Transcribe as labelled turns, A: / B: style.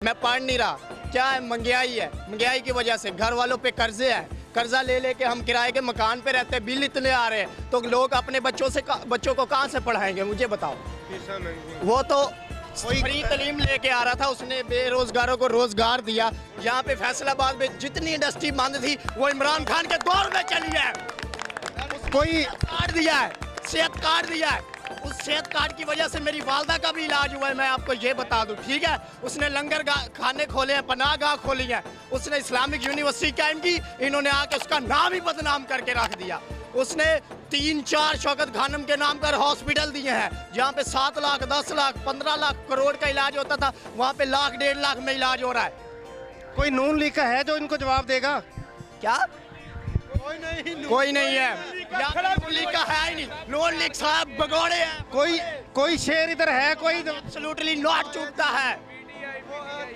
A: मैं पढ़ नहीं रहा। क्या है? महंगाई है, महंगाई की वजह से घर वालों पे कर्जे हैं, कर्जा ले लेके हम किराए के मकान पे रहते हैं, बिल इतने आ रहे हैं, तो लोग अपने बच्चों को कहाँ से पढ़ाएंगे? मुझे बताओ। वो तो फ्री तालीम लेके आ रहा था, उसने बेरोजगारों को रोजगार दिया। यहाँ पे फैसलाबाद में जितनी इंडस्ट्री बंद थी वो इमरान खान के दौर में चली है। कोई कार्ड दिया है, सेहत कार्ड दिया है, उस सेहत कार्ड की वजह से मेरी वालदा का भी इलाज हुआ है, मैं आपको ये बता दूं, ठीक है। उसने लंगर खाने खोले हैं, पनाहगाह खोली है, उसने इस्लामिक यूनिवर्सिटी कायम की, इन्होंने आके उसका नाम ही बदनाम करके रख दिया। उसने 3-4 शौकत खानम के नाम पर हॉस्पिटल दिए हैं, जहाँ पे 7 लाख 10 लाख 15 लाख करोड़ का इलाज होता था, वहाँ पे 1-1.5 लाख में इलाज हो रहा है।
B: कोई नून लीग का है जो इनको जवाब देगा?
A: क्या? कोई नहीं है, नून लीग का है ही नहीं। नून लीग साहब भगोड़े हैं।
B: कोई शेर इधर है? कोई
A: एब्सोल्युटली नॉट चूकता है।